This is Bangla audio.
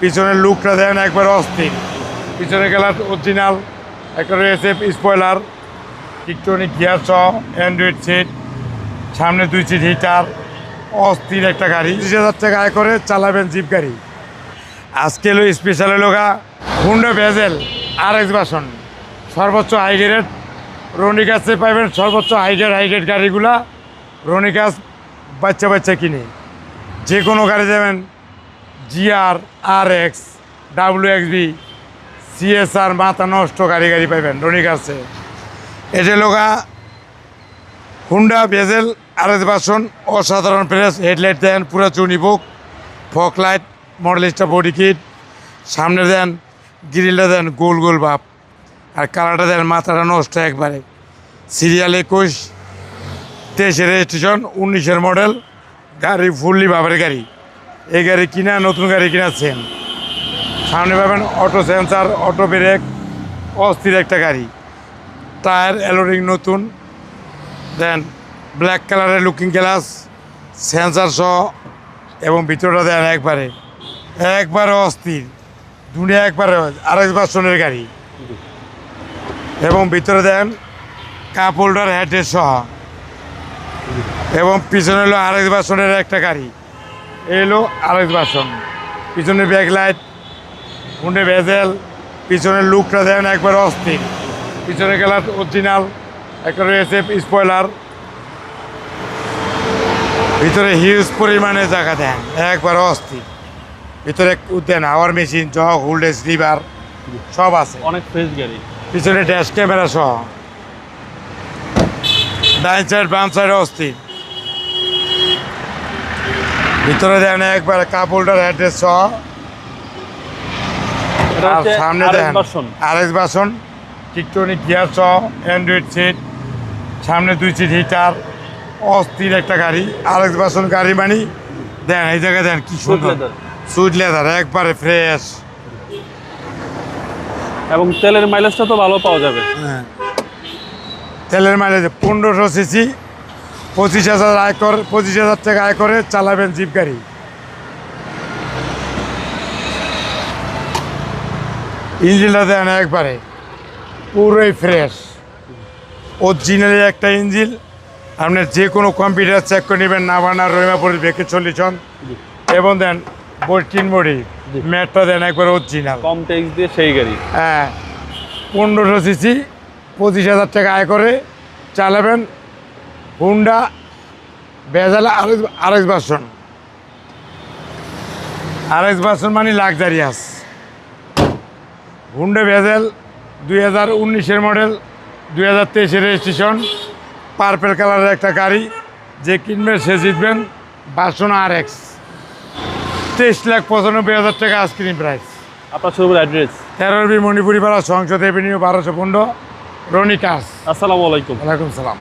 পিছনের লুকটা দেন একবার অস্থির, পিছনের কালার অরিজিনাল, একটা রয়েছে স্পয়লার, টিকটনিক গিয়ার সহ, অ্যান্ড্রয়েড সেট, সামনে 2 সিট হিটার, অস্থির একটা গাড়ি। 30,000 টাকা আয় করে চালাবেন জিপ গাড়ি। আজকে এলো স্পেশাল এলো হুন্ডা ভেজেল RX ভার্সন, সর্বোচ্চ হাই গ্রেড রনিকাসে পাইবেন। সর্বোচ্চ হাই গ্রেড গাড়িগুলা রনিকাস বাচ্চা কিনে যে কোনো গাড়ি দেবেন, GR, RX, WXB, CSR, মাথা নষ্ট গাড়ি পাইবেন রনিকাসে। এটা লোকা হুন্ডা ভেজেল RX ভার্সন, অসাধারণ প্রেস, হেডলাইট দেন পুরো চুনিবুক, ফক লাইট, মডেলিস্টা বডি কিট, সামনে দেন গ্রিলটা দেন গোল ভাব, আর কালারটা দেন মাথাটা নষ্ট একবারে। সিরিয়াল 21, 23 রেজিস্ট্রেশন, 19 মডেল গাড়ি, ফুললি ভাবের গাড়ি। এই গাড়ি কিনা নতুন গাড়ি কিনা সেম। সামনে পাবেন অটো সেন্সার, অটো ব্রেক, অস্থির একটা গাড়ি। টায়ার অ্যালোরিং নতুন দেন, ব্ল্যাক কালারের লুকিং গ্লাস, সেন্সার সহ, এবং ভিতরটা দেন একবারে অস্থির, দুনিয়া একবারে RX ভার্সনের গাড়ি। এবং ভিতরে দেন কাপ হোল্ডার, হেডের সহ, এবং পিছনে হলো RX ভার্সনের একটা গাড়ি। এলো RX ভার্সন, পিছনে ব্যাকলাইট, হুন্ডা ভেজেল, পিছনের লুকটা দেন একবার অস্থির, পিছনের কালার অরিজিনাল, একটা রয়েছে স্পয়লার, ভিতরে হিউজ পরিমাণে জায়গা দেন একবার অস্থির। ভিতরে দেন হাওয়ার মেশিন, জগ, হোল্ডেজ, লিভার সব আছে, অনেক ফ্রেশ গাড়ি। পিছনে ড্যাশ ক্যামেরা সহ, ডাইন সাইড বাম সাইড অস্থির। ভিতরে দেন একবার কাপ হোল্ডার, অ্যাড্রেস সহ, আর সামনে দেন RX ভার্সন, টিকটনিক গিয়ার সহ, অ্যান্ড্রয়েড সেট, সামনে 2 সিট হিটার, অস্থির একটা গাড়ি। RX ভার্সন গাড়ি মানি দেন, এই জায়গায় দেন কি সুন্দর সুইট লেদার, একবারে ফ্রেশ। এবং তেলের মাইলেজটা তো ভালো পাওয়া যাবে। হ্যাঁ, তেলের মাইলেজ 1500 সিসি, 25,000 টাকা আয় করে চালাবেন জিপ গাড়ি। ইঞ্জিনটা দেন একবারে পুরোই ফ্রেশ, অরিজিনালি একটা ইঞ্জিন। আপনার যে কোনো কম্পিউটার চেক করে নেবেন, না বানার রহিমাপুর বেঁকে 40 এবং দেন টিন বডি, ম্যাটটা দেন একবার অরিজিনাল, কম ট্যাক্স দিয়ে সেই গাড়ি। হ্যাঁ, 1500 সিসি, 25,000 টাকা আয় করে চালাবেন Honda Vezel RX version. RX version মানে luxurious. Honda Vezel 2019 model, 2023 registration, purple কালারের একটা গাড়ি। যে কিনবেন সে জিতবেন ভার্সন RX। 23,95,000 টাকা আইসক্রিম প্রাইস। আপনার শুরু অ্যাড্রেস 13B মণিপুরি পাড়া, সংসদ এভিনিউ, 1215, রনিকাস। আসসালামু আলাইকুম। ওয়ালাইকুম সালাম।